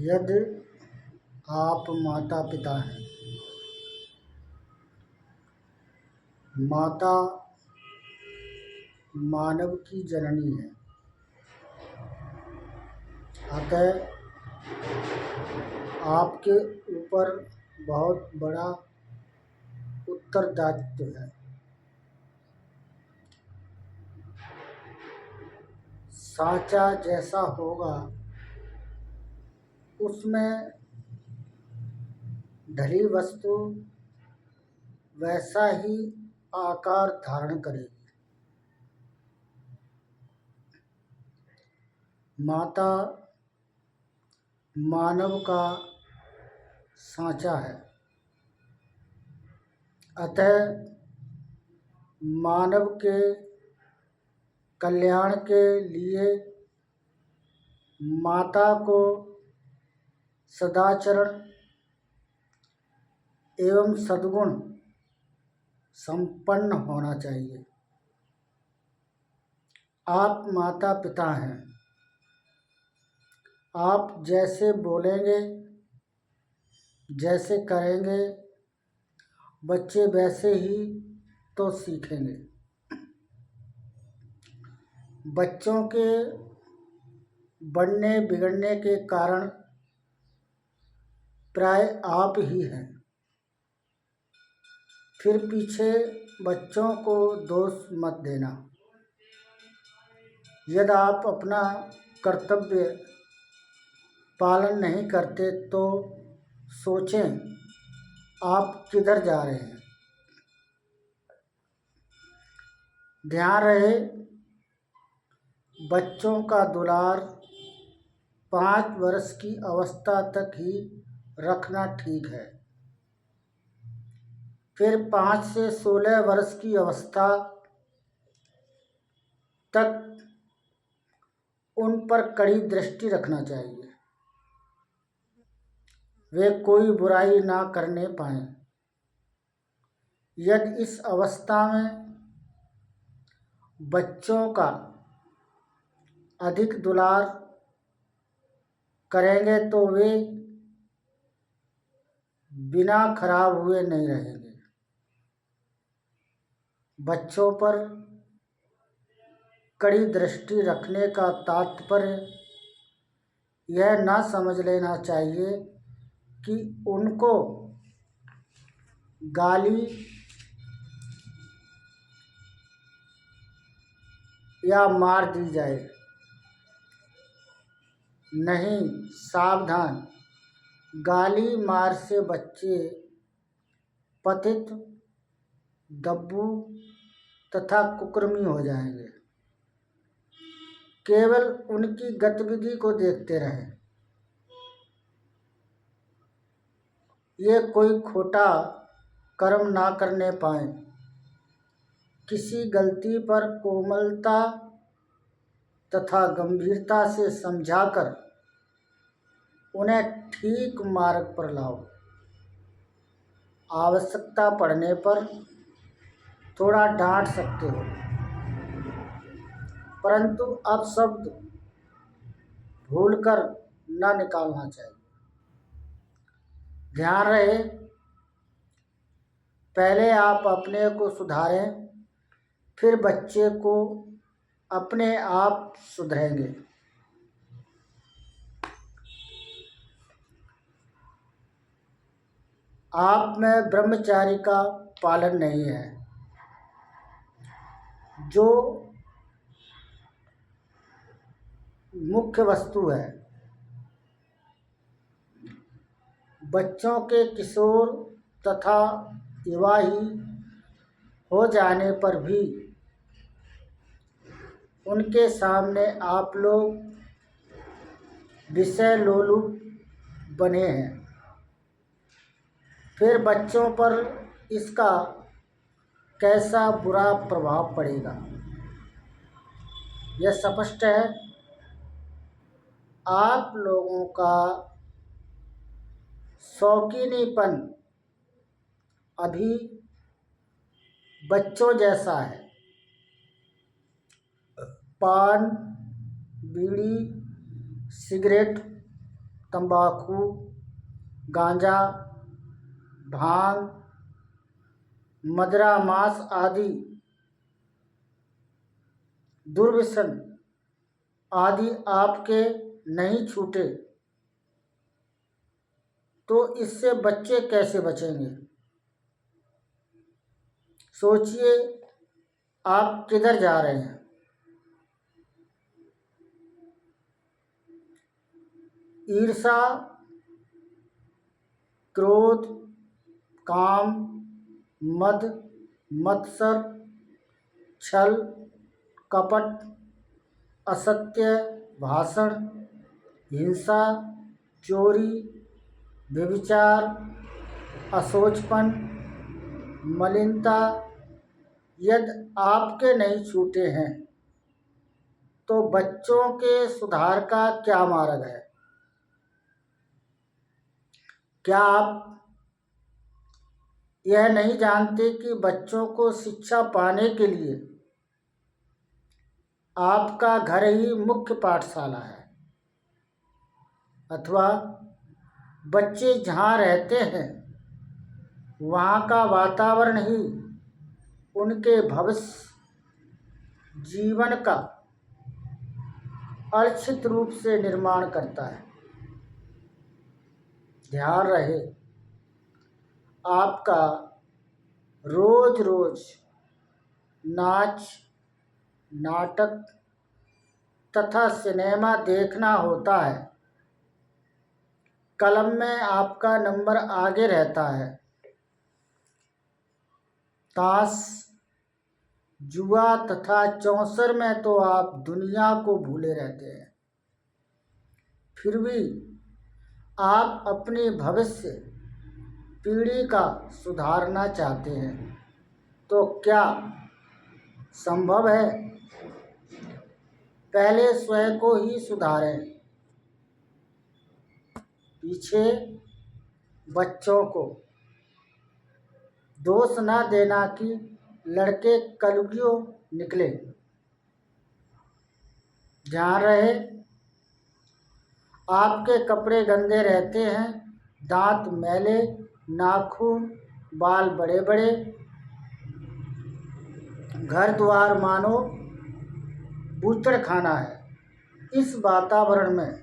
यदि आप माता पिता हैं, माता मानव की जननी है, अतः आपके ऊपर बहुत बड़ा उत्तरदायित्व है। सांचा जैसा होगा उसमें ढली वस्तु वैसा ही आकार धारण करेगी। माता मानव का सांचा है, अतः मानव के कल्याण के लिए माता को सदाचरण एवं सद्गुण संपन्न होना चाहिए। आप माता पिता हैं, आप जैसे बोलेंगे, जैसे करेंगे, बच्चे वैसे ही तो सीखेंगे। बच्चों के बढ़ने बिगड़ने के कारण प्राय आप ही हैं। फिर पीछे बच्चों को दोष मत देना। यदि आप अपना कर्तव्य पालन नहीं करते तो सोचें आप किधर जा रहे हैं। ध्यान रहे, बच्चों का दुलार 5 वर्ष की अवस्था तक ही रखना ठीक है। फिर 5 से 16 वर्ष की अवस्था तक उन पर कड़ी दृष्टि रखना चाहिए, वे कोई बुराई ना करने पाएं। यदि इस अवस्था में बच्चों का अधिक दुलार करेंगे तो वे बिना खराब हुए नहीं रहेंगे। बच्चों पर कड़ी दृष्टि रखने का तात्पर्य यह ना समझ लेना चाहिए कि उनको गाली या मार दी जाए। नहीं, सावधान, गाली मार से बच्चे पतित, गब्बू तथा कुकर्मी हो जाएंगे। केवल उनकी गतिविधि को देखते रहें। ये कोई खोटा कर्म ना करने पाएं। किसी गलती पर कोमलता तथा गंभीरता से समझाकर उन्हें ठीक मार्ग पर लाओ। आवश्यकता पड़ने पर थोड़ा डांट सकते हो, परंतु अपशब्द भूलकर न निकालना चाहिए। ध्यान रहे, पहले आप अपने को सुधारें, फिर बच्चे को अपने आप सुधरेंगे। आप में ब्रह्मचारी का पालन नहीं है। जो मुख्य वस्तु है, बच्चों के किशोर तथा युवा ही हो जाने पर भी उनके सामने आप लोग विषय लोलुप बने हैं। फिर बच्चों पर इसका कैसा बुरा प्रभाव पड़ेगा, यह स्पष्ट है। आप लोगों का शौकीनीपन अभी बच्चों जैसा है। पान, बीड़ी, सिगरेट तंबाकू, गांजा, भांग, मदिरा, मांस आदि दुर्व्यसन आदि आपके नहीं छूटे तो इससे बच्चे कैसे बचेंगे? सोचिए आप किधर जा रहे हैं। ईर्ष्या, क्रोध, काम, मद, मत्सर, छल, कपट, असत्य भाषण, हिंसा, चोरी, व्यभिचार, अशोचपन, मलिनता यदि आपके नहीं छूटे हैं तो बच्चों के सुधार का क्या मार्ग है? क्या आप यह नहीं जानते कि बच्चों को शिक्षा पाने के लिए आपका घर ही मुख्य पाठशाला है, अथवा बच्चे जहाँ रहते हैं वहाँ का वातावरण ही उनके भविष्य जीवन का अर्चित रूप से निर्माण करता है। ध्यान रहे, आपका रोज रोज नाच, नाटक तथा सिनेमा देखना होता है। कलम में आपका नंबर आगे रहता है। ताश, जुआ तथा चौसर में तो आप दुनिया को भूले रहते हैं। फिर भी आप अपनी भविष्य पीढ़ी का सुधारना चाहते हैं, तो क्या संभव है? पहले स्वयं को ही सुधारें, पीछे बच्चों को। दोष न देना कि लड़के कलयुगियों निकले। ध्यान रहे, आपके कपड़े गंदे रहते हैं, दांत मैले, नाखून, बाल बड़े बड़े, घर द्वार मानो बूचड़खाना है। इस वातावरण में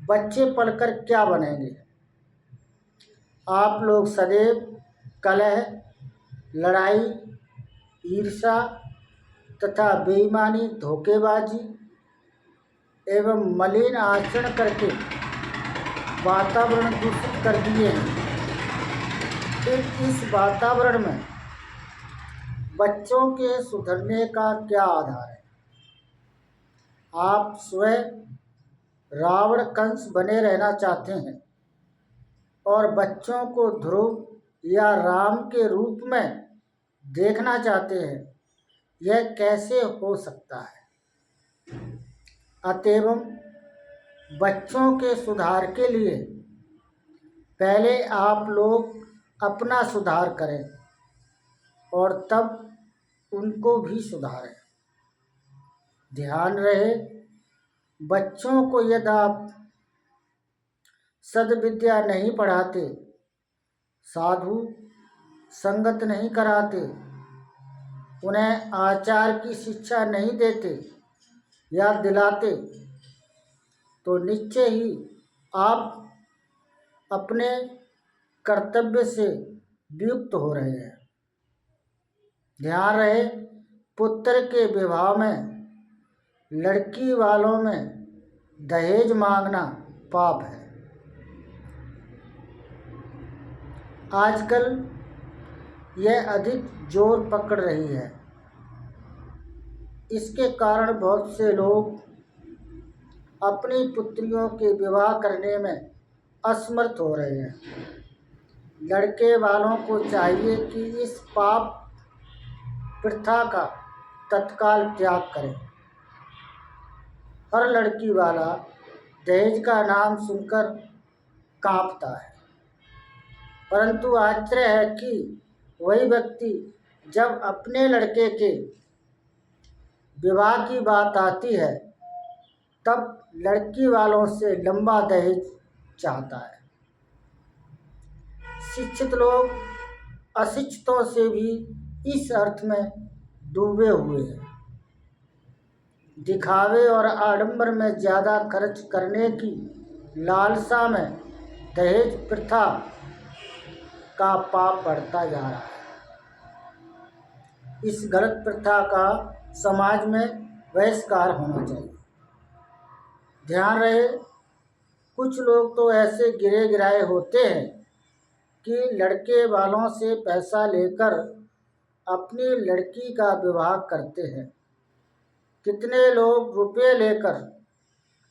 बच्चे पलकर क्या बनेंगे? आप लोग सदैव कलह, लड़ाई, ईर्ष्या तथा बेईमानी, धोखेबाजी एवं मलिन आचरण करके वातावरण दूषित कर दिए हैं। फिर इस वातावरण में बच्चों के सुधरने का क्या आधार है? आप स्वयं रावण कंस बने रहना चाहते हैं और बच्चों को ध्रुव या राम के रूप में देखना चाहते हैं। यह कैसे हो सकता है? अतएव बच्चों के सुधार के लिए पहले आप लोग अपना सुधार करें और तब उनको भी सुधारें। ध्यान रहे, बच्चों को यदि आप सद्विद्या नहीं पढ़ाते, साधु संगत नहीं कराते, उन्हें आचार की शिक्षा नहीं देते या दिलाते, तो निश्चय ही आप अपने कर्तव्य से वियुक्त हो रहे हैं। ध्यान रहे, पुत्र के विवाह में लड़की वालों में दहेज मांगना पाप है। आजकल यह अधिक जोर पकड़ रही है। इसके कारण बहुत से लोग अपनी पुत्रियों के विवाह करने में असमर्थ हो रहे हैं। लड़के वालों को चाहिए कि इस पाप प्रथा का तत्काल त्याग करें। हर लड़की वाला दहेज का नाम सुनकर कांपता है, परंतु आश्चर्य है कि वही व्यक्ति जब अपने लड़के के विवाह की बात आती है तब लड़की वालों से लंबा दहेज चाहता है। शिक्षित लोग अशिक्षितों से भी इस अर्थ में डूबे हुए हैं। दिखावे और आडंबर में ज़्यादा खर्च करने की लालसा में दहेज प्रथा का पाप बढ़ता जा रहा है। इस गलत प्रथा का समाज में बहिष्कार होना चाहिए। ध्यान रहे, कुछ लोग तो ऐसे गिरे गिराए होते हैं कि लड़के वालों से पैसा लेकर अपनी लड़की का विवाह करते हैं। कितने लोग रुपये लेकर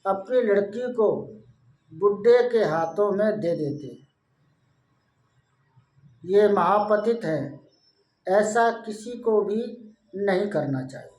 अपनी लड़की को बुड्ढे के हाथों में दे देते हैं। ये महापतित है, ऐसा किसी को भी नहीं करना चाहिए।